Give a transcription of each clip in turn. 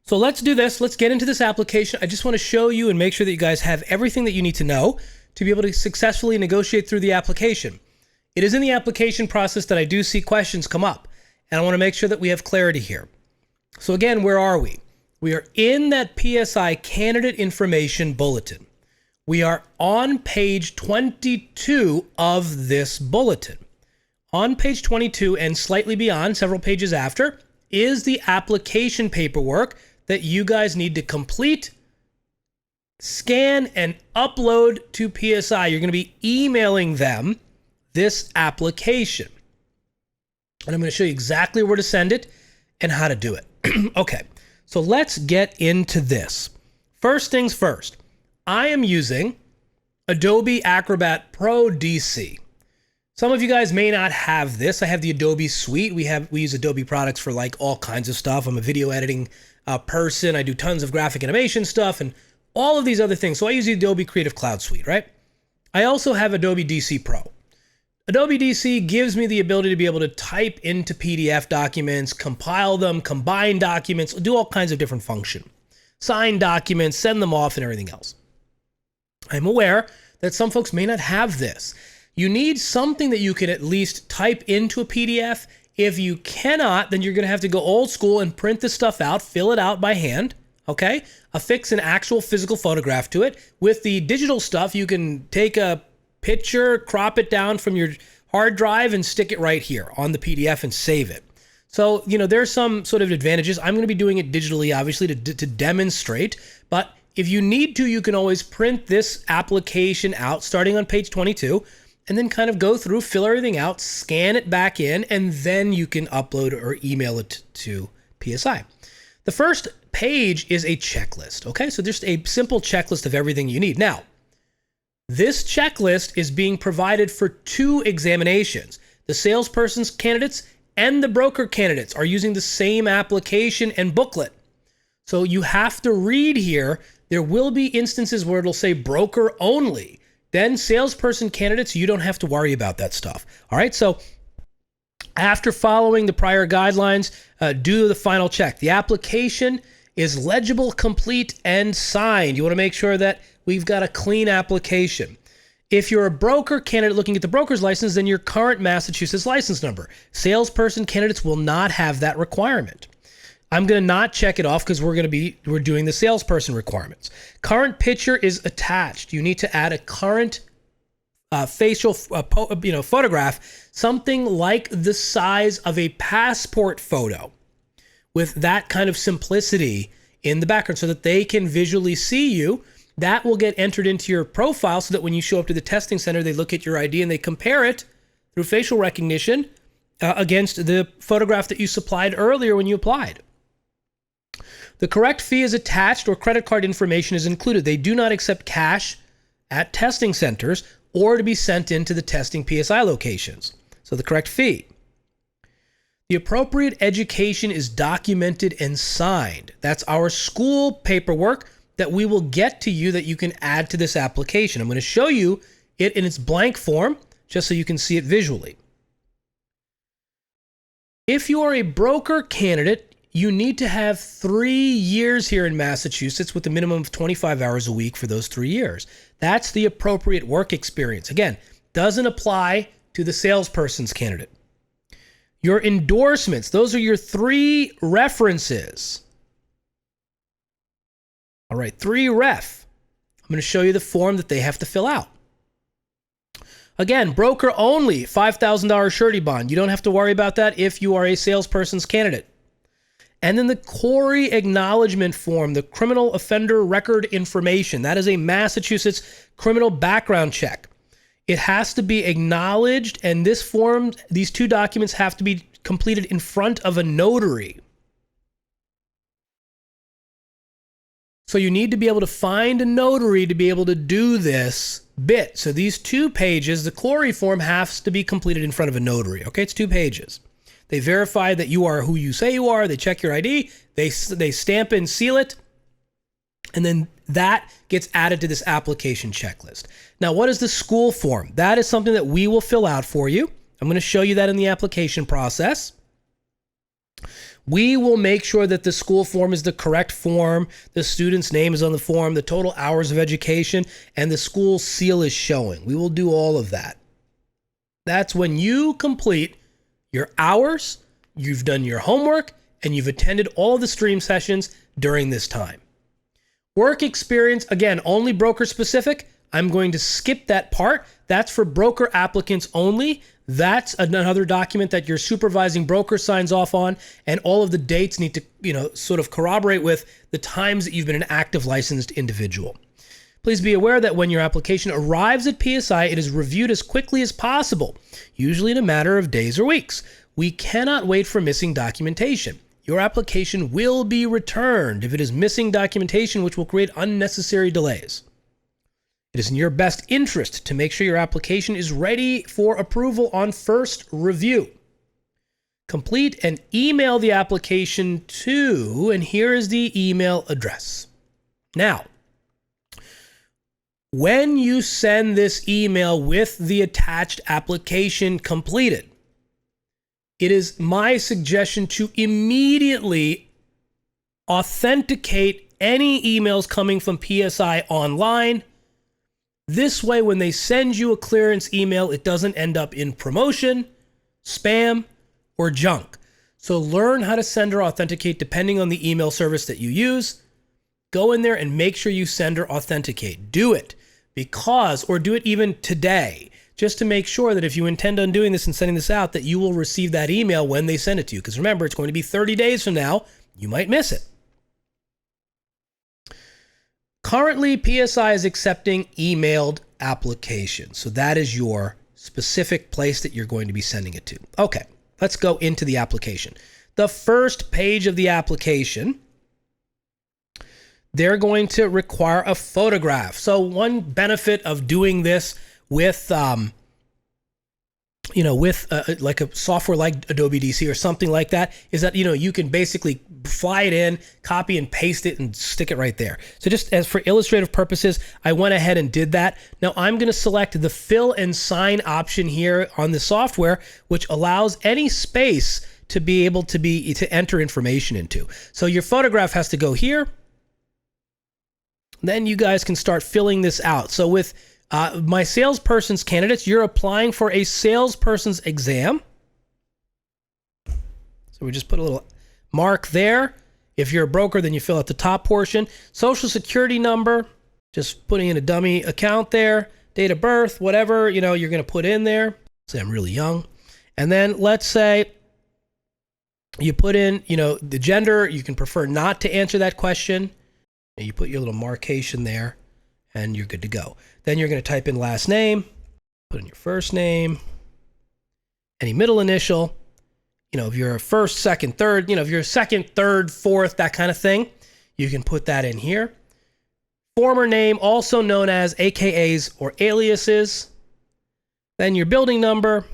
So let's do this. Let's get into this application. I just want to show you and make sure that you guys have everything that you need to know to be able to successfully negotiate through the application. It is in the application process that I do see questions come up, and I want to make sure that we have clarity here. So again, where are we? We are in that PSI candidate information bulletin. We are on page 22 of this bulletin. On page 22 and slightly beyond, several pages after, is the application paperwork that you guys need to complete, scan, and upload to PSI. You're going to be emailing them this application. And I'm going to show you exactly where to send it and how to do it. Okay, so let's get into this. First things first, I am using Adobe Acrobat Pro DC. Some of you guys may not have this. I have the Adobe suite. We use Adobe products for like all kinds of stuff. I'm a video editing person. I do tons of graphic animation stuff and all of these other things. So I use the Adobe Creative Cloud suite, right? I also have Adobe DC Pro. Adobe DC gives me the ability to be able to type into PDF documents, compile them, combine documents, do all kinds of different functions. Sign documents, send them off, and everything else. I'm aware that some folks may not have this. You need something that you can at least type into a PDF. If you cannot, then you're going to have to go old school and print this stuff out, fill it out by hand, okay? Affix an actual physical photograph to it. With the digital stuff, you can take a picture, crop it down from your hard drive, and stick it right here on the PDF and save it. So, there's some sort of advantages. I'm going to be doing it digitally, obviously, to demonstrate, but if you need to, you can always print this application out starting on page 22 and then kind of go through, fill everything out, scan it back in, and then you can upload or email it to PSI. The first page is a checklist, okay? So just a simple checklist of everything you need. Now, this checklist is being provided for 2 examinations. The salesperson's candidates and the broker candidates are using the same application and booklet. So you have to read here. There will be instances where it'll say broker only. Then salesperson candidates, you don't have to worry about that stuff. All right, so after following the prior guidelines, do the final check. The application is legible, complete, and signed. You want to make sure that we've got a clean application. If you're a broker candidate looking at the broker's license, then your current Massachusetts license number. Salesperson candidates will not have that requirement. I'm going to not check it off because we're doing the salesperson requirements. Current picture is attached. You need to add a current facial photograph, something like the size of a passport photo, with that kind of simplicity in the background so that they can visually see you. That will get entered into your profile so that when you show up to the testing center, they look at your ID and they compare it through facial recognition against the photograph that you supplied earlier when you applied. The correct fee is attached or credit card information is included. They do not accept cash at testing centers or to be sent into the testing PSI locations. So the correct fee. The appropriate education is documented and signed. That's our school paperwork that we will get to you that you can add to this application. I'm going to show you it in its blank form just so you can see it visually. If you are a broker candidate, you need to have 3 years here in Massachusetts with a minimum of 25 hours a week for those 3 years. That's the appropriate work experience. Again, doesn't apply to the salesperson's candidate. Your endorsements, those are your 3 references. All right, 3 ref. I'm going to show you the form that they have to fill out. Again, broker only, $5,000 surety bond. You don't have to worry about that if you are a salesperson's candidate. And then the Corey acknowledgement form, the criminal offender record information. That is a Massachusetts criminal background check. It has to be acknowledged, and this form, these 2 documents have to be completed in front of a notary. So you need to be able to find a notary to be able to do this bit. So these 2 pages, the Corey form has to be completed in front of a notary. Okay, it's 2 pages. They verify that you are who you say you are. They check your ID. They stamp and seal it. And then that gets added to this application checklist. Now, what is the school form? That is something that we will fill out for you. I'm going to show you that in the application process. We will make sure that the school form is the correct form, the student's name is on the form, the total hours of education, and the school seal is showing. We will do all of that. That's when you complete your hours, you've done your homework, and you've attended all of the stream sessions during this time. Work experience, again, only broker specific. I'm going to skip that part. That's for broker applicants only. That's another document that your supervising broker signs off on, and all of the dates need to, sort of corroborate with the times that you've been an active licensed individual. Please be aware that when your application arrives at PSI, it is reviewed as quickly as possible, usually in a matter of days or weeks. We cannot wait for missing documentation. Your application will be returned if it is missing documentation, which will create unnecessary delays. It is in your best interest to make sure your application is ready for approval on first review. Complete and email the application to, and here is the email address. Now, when you send this email with the attached application completed, it is my suggestion to immediately authenticate any emails coming from PSI online. This way, when they send you a clearance email, it doesn't end up in promotion, spam, or junk. So learn how to send or authenticate depending on the email service that you use. Go in there and make sure you send or authenticate. Do it or do it even today, just to make sure that if you intend on doing this and sending this out, that you will receive that email when they send it to you. Because remember, it's going to be 30 days from now. You might miss it. Currently, PSI is accepting emailed applications. So that is your specific place that you're going to be sending it to. Okay, let's go into the application. The first page of the application, they're going to require a photograph. So one benefit of doing this with, like a software like Adobe DC or something like that is that, you can basically fly it in, copy and paste it and stick it right there. So just as for illustrative purposes, I went ahead and did that. Now I'm going to select the fill and sign option here on the software, which allows any space to be able to enter information into. So your photograph has to go here. Then you guys can start filling this out. So with my salesperson's candidates, you're applying for a salesperson's exam. So we just put a little mark there. If you're a broker, then you fill out the top portion. Social security number, just putting in a dummy account there. Date of birth, whatever, you're going to put in there. Say I'm really young. And then let's say you put in, the gender. You can prefer not to answer that question. You put your little marcation there, and you're good to go. Then you're going to type in last name, put in your first name, any middle initial. If you're a first, second, third, if you're second, third, fourth, that kind of thing, you can put that in here. Former name, also known as AKAs or aliases. Then your building number,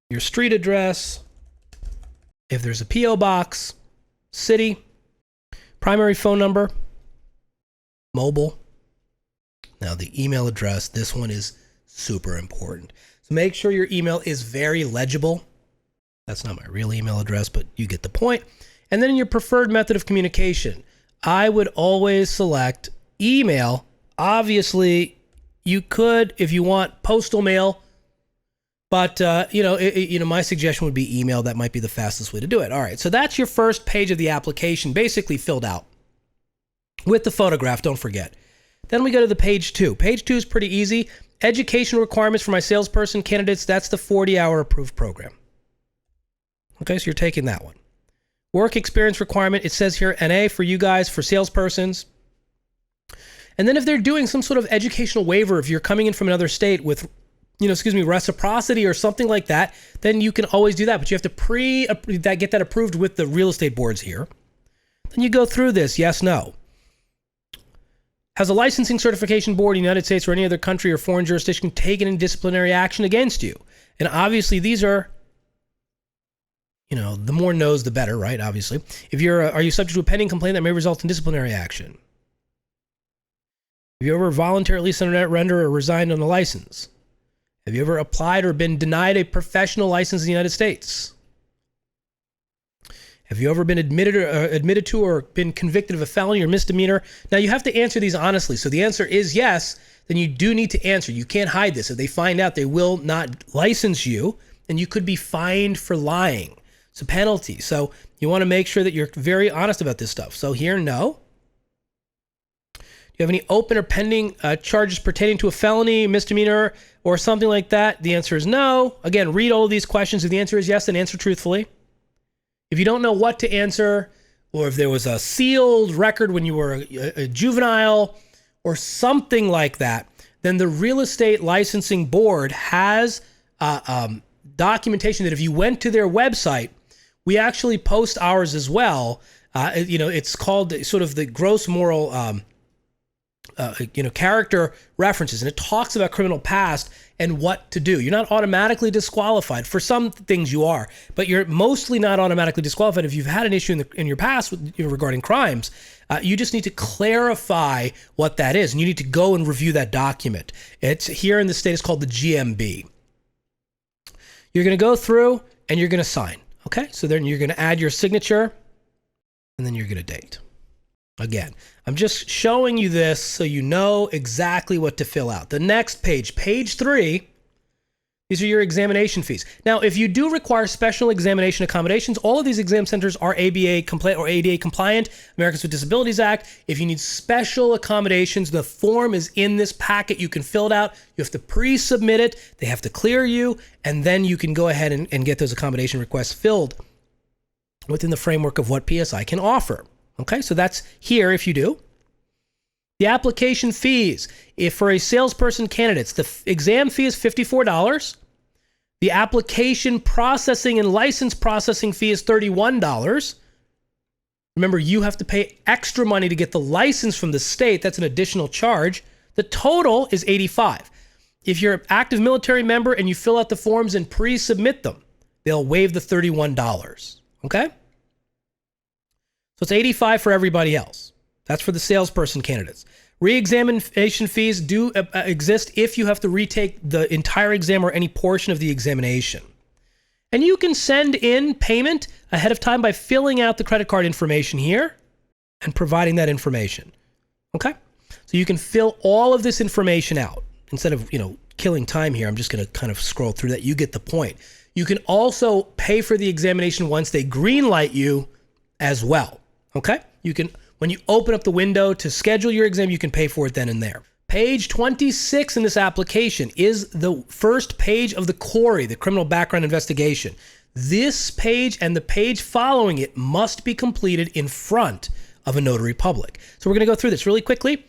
your street address, if there's a PO box, city, primary phone number, mobile. Now the email address, this one is super important. So make sure your email is very legible. That's not my real email address, but you get the point. And then your preferred method of communication. I would always select email. Obviously, you could, if you want, postal mail. But, my suggestion would be email. That might be the fastest way to do it. All right, so that's your first page of the application, basically filled out with the photograph, don't forget. Then we go to the page 2. Page 2 is pretty easy. Education requirements for my salesperson candidates. That's the 40-hour approved program. Okay, so you're taking that one. Work experience requirement. It says here NA for you guys, for salespersons. And then if they're doing some sort of educational waiver, if you're coming in from another state with, reciprocity or something like that, then you can always do that. But you have to get that approved with the real estate boards here. Then you go through this, yes, no. Has a licensing certification board in the United States or any other country or foreign jurisdiction taken any disciplinary action against you? And obviously these are, the more no's, the better, right? Obviously. Are you subject to a pending complaint that may result in disciplinary action? Have you ever voluntarily surrendered or resigned on a license? Have you ever applied or been denied a professional license in the United States? Have you ever been admitted to or been convicted of a felony or misdemeanor? Now, you have to answer these honestly. So the answer is yes, then you do need to answer. You can't hide this. If they find out, they will not license you, and you could be fined for lying. It's a penalty. So you want to make sure that you're very honest about this stuff. So here, no. Do you have any open or pending charges pertaining to a felony, misdemeanor, or something like that? The answer is no. Again, read all of these questions. If the answer is yes, then answer truthfully. If you don't know what to answer, or if there was a sealed record when you were a juvenile or something like that, then the Real Estate Licensing Board has documentation that if you went to their website, we actually post ours as well. It's called sort of the gross moral character references, and it talks about criminal past and what to do. You're not automatically disqualified. For some things you are, but you're mostly not automatically disqualified if you've had an issue in your past regarding crimes. You just need to clarify what that is, and you need to go and review that document. It's here in the state, it's called the GMB. You're going to go through and you're going to sign. Okay, so then you're going to add your signature, and then you're going to date. Again, I'm just showing you this so you know exactly what to fill out. The next page, page 3, these are your examination fees. Now, if you do require special examination accommodations, all of these exam centers are ABA compliant or ADA compliant, Americans with Disabilities Act. If you need special accommodations, the form is in this packet. You can fill it out. You have to pre-submit it. They have to clear you, and then you can go ahead and get those accommodation requests filled within the framework of what PSI can offer. Okay, so that's here if you do. The application fees, if for a salesperson candidates, the exam fee is $54. The application processing and license processing fee is $31. Remember, you have to pay extra money to get the license from the state. That's an additional charge. The total is $85. If you're an active military member and you fill out the forms and pre-submit them, they'll waive the $31. Okay? So it's $85 for everybody else. That's for the salesperson candidates. Re-examination fees do exist if you have to retake the entire exam or any portion of the examination. And you can send in payment ahead of time by filling out the credit card information here and providing that information. Okay? So you can fill all of this information out. Instead of, killing time here, I'm just going to kind of scroll through that. You get the point. You can also pay for the examination once they green light you as well. Okay? You can, when you open up the window to schedule your exam, you can pay for it then and there. Page 26 in this application is the first page of the CORI, the Criminal Background Investigation. This page and the page following it must be completed in front of a notary public. So we're going to go through this really quickly.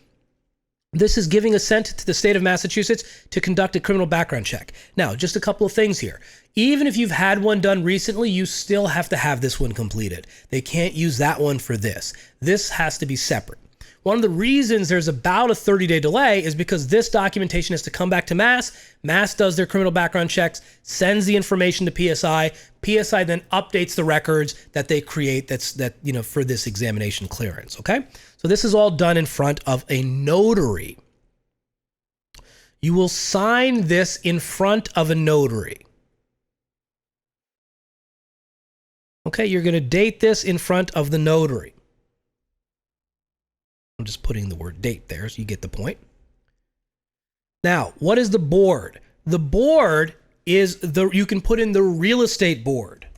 This is giving assent to the state of Massachusetts to conduct a criminal background check. Now, just a couple of things here. Even if you've had one done recently, you still have to have this one completed. They can't use that one for this. This has to be separate. One of the reasons there's about a 30-day delay is because this documentation has to come back to Mass. Mass does their criminal background checks, sends the information to PSI. PSI then updates the records that they create for this examination clearance, okay? So this is all done in front of a notary. You will sign this in front of a notary. Okay, you're going to date this in front of the notary. I'm just putting the word date there so you get the point. Now, what is the board? The board is you can put in the real estate board.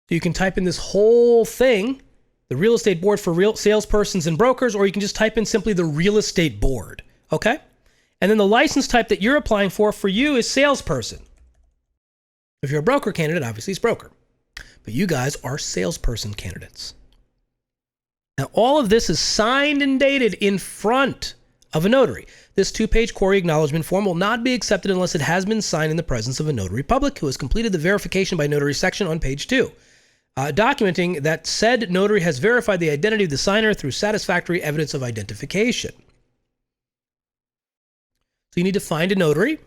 So you can type in this whole thing, the real estate board for real salespersons and brokers, or you can just type in simply the real estate board. Okay? And then the license type that you're applying for you is salesperson. If you're a broker candidate, obviously it's broker. But you guys are salesperson candidates. Now, all of this is signed and dated in front of a notary. This 2-page CORI acknowledgement form will not be accepted unless it has been signed in the presence of a notary public who has completed the verification by notary section on page 2, documenting that said notary has verified the identity of the signer through satisfactory evidence of identification. So you need to find a notary.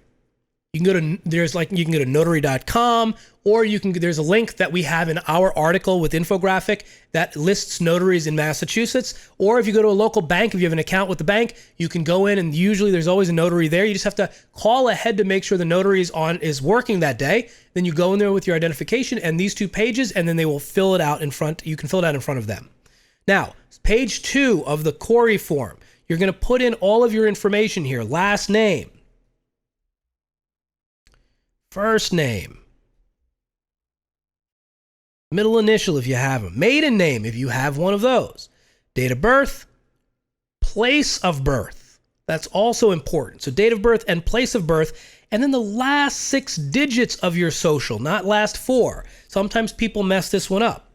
You can go to notary.com, or there's a link that we have in our article with infographic that lists notaries in Massachusetts. Or if you go to a local bank, if you have an account with the bank, you can go in, and usually there's always a notary there. You just have to call ahead to make sure the notary is working that day. Then you go in there with your identification and these 2 pages, and then they will fill it out in front. You can fill it out in front of them. Now, page 2 of the Corey form, you're going to put in all of your information here. Last name, first name, middle initial if you have them, maiden name if you have one of those, date of birth, place of birth. That's also important. So date of birth and place of birth, and then the last 6 digits of your social, not last 4. Sometimes people mess this one up.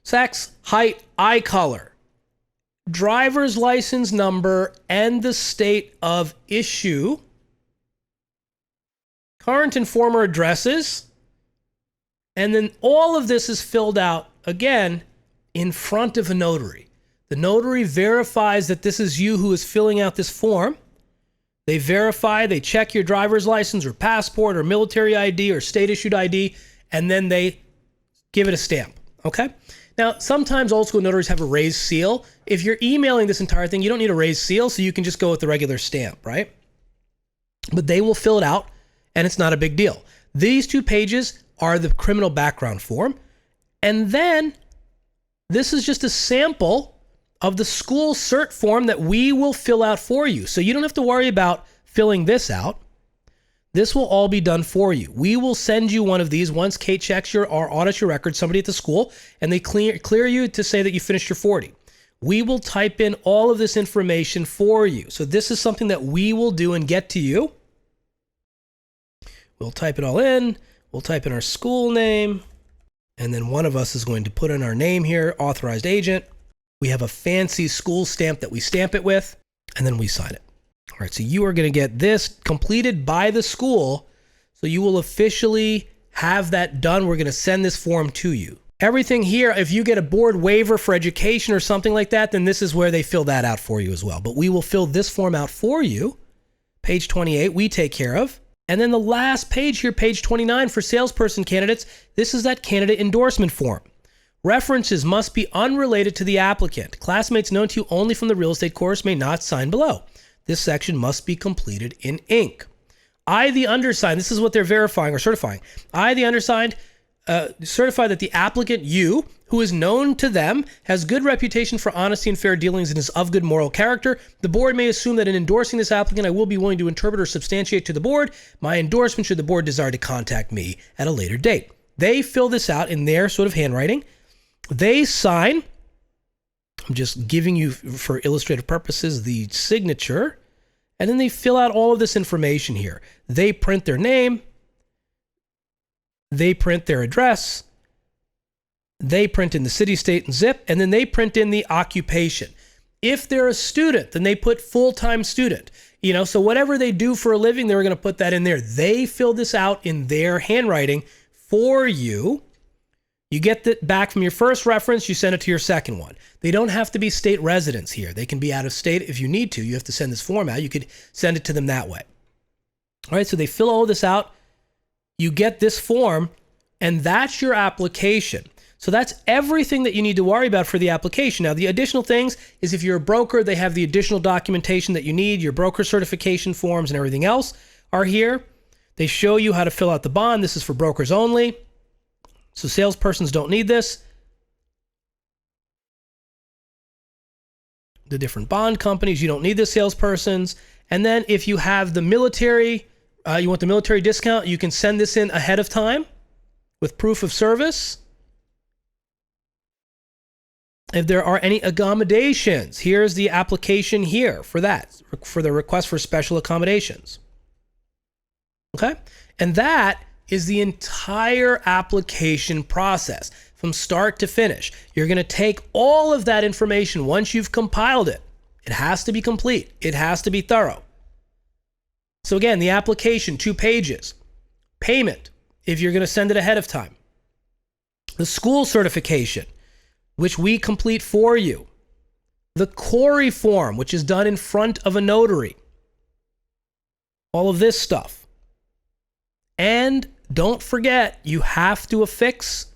Sex, height, eye color, driver's license number, and the state of issue, current and former addresses, and then all of this is filled out, again, in front of a notary. The notary verifies that this is you who is filling out this form. They verify, they check your driver's license or passport or military ID or state-issued ID, and then they give it a stamp, okay? Now, sometimes old school notaries have a raised seal. If you're emailing this entire thing, you don't need a raised seal, so you can just go with the regular stamp, right? But they will fill it out, and it's not a big deal. These 2 pages are the criminal background form. And then this is just a sample of the school cert form that we will fill out for you. So you don't have to worry about filling this out. This will all be done for you. We will send you one of these once Kate checks or audits your record, somebody at the school, and they clear you to say that you finished your 40. We will type in all of this information for you. So this is something that we will do and get to you. We'll type it all in. We'll type in our school name, and then one of us is going to put in our name here, authorized agent. We have a fancy school stamp that we stamp it with, and then we sign it. All right, so you are going to get this completed by the school, so you will officially have that done. We're going to send this form to you. Everything here, if you get a board waiver for education or something like that, then this is where they fill that out for you as well. But we will fill this form out for you. Page 28, we take care of. And then the last page here, page 29 for salesperson candidates, this is that candidate endorsement form. References must be unrelated to the applicant. Classmates known to you only from the real estate course may not sign below. This section must be completed in ink. I, the undersigned, this is what they're verifying or certifying. I, the undersigned, certify that the applicant, you, who is known to them, has good reputation for honesty and fair dealings and is of good moral character. The board may assume that in endorsing this applicant, I will be willing to interpret or substantiate to the board my endorsement should the board desire to contact me at a later date. They fill this out in their sort of handwriting. They sign. I'm just giving you, for illustrative purposes, the signature. And then they fill out all of this information here. They print their name. They print their address. They print in the city, state, and zip, and then they print in the occupation. If they're a student, then they put full-time student. So whatever they do for a living, they're going to put that in there. They fill this out in their handwriting for you. You get that back from your first reference, you send it to your second one. They don't have to be state residents here. They can be out of state if you need to. You have to send this form out. You could send it to them that way. All right, so they fill all this out. You get this form, and that's your application. So that's everything that you need to worry about for the application. Now, the additional things is if you're a broker, they have the additional documentation that you need. Your broker certification forms and everything else are here. They show you how to fill out the bond. This is for brokers only. So salespersons don't need this. The different bond companies, you don't need this, salespersons. And then if you have the military, you want the military discount, you can send this in ahead of time with proof of service. If there are any accommodations, here's the application here for that, for the request for special accommodations. Okay? And that is the entire application process from start to finish. You're going to take all of that information once you've compiled it. It has to be complete. It has to be thorough. So again, the application, 2 pages. Payment, if you're going to send it ahead of time. The school certification, which we complete for you. The Corey form, which is done in front of a notary. all of this stuff. And don't forget, you have to affix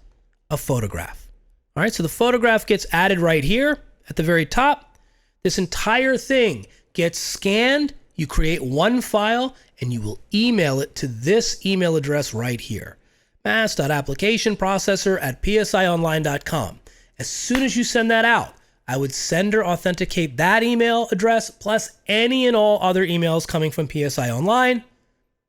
a photograph. All right, so the photograph gets added right here at the very top. This entire thing gets scanned. You create one file and you will email it to this email address right here, mass.applicationprocessor@psionline.com. As soon as you send that out, I would send or authenticate that email address plus any and all other emails coming from PSI Online.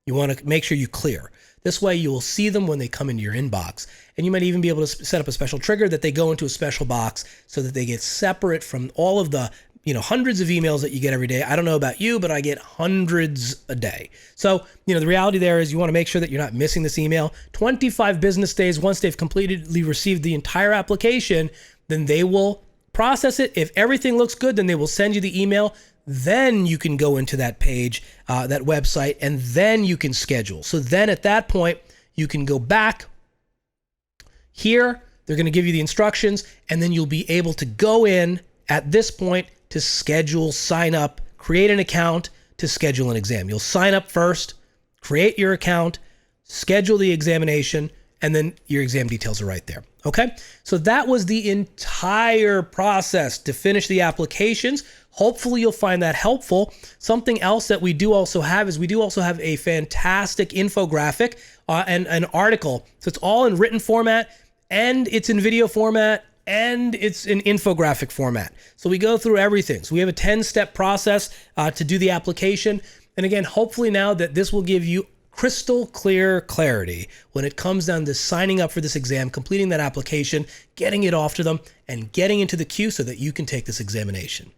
You want to make sure you clear. This way you will see them when they come into your inbox. And you might even be able to set up a special trigger that they go into a special box so that they get separate from all of the hundreds of emails that you get every day. I don't know about you, but I get hundreds a day. So, the reality there is you want to make sure that you're not missing this email. 25 business days, once they've completely received the entire application, then they will process it. If everything looks good, then they will send you the email. Then you can go into that page, that website, and then you can schedule. So then at that point, you can go back here. They're going to give you the instructions, and then you'll be able to go in at this point to schedule, sign up, create an account to schedule an exam. You'll sign up first, create your account, schedule the examination, and then your exam details are right there. Okay, so that was the entire process to finish the applications. Hopefully you'll find that helpful. Something else that we do also have is we do also have a fantastic infographic and an article. So it's all in written format, and it's in video format, and it's in infographic format. So we go through everything. So we have a 10-step process to do the application. And again, hopefully now that this will give you crystal clear clarity when it comes down to signing up for this exam, completing that application, getting it off to them, and getting into the queue so that you can take this examination.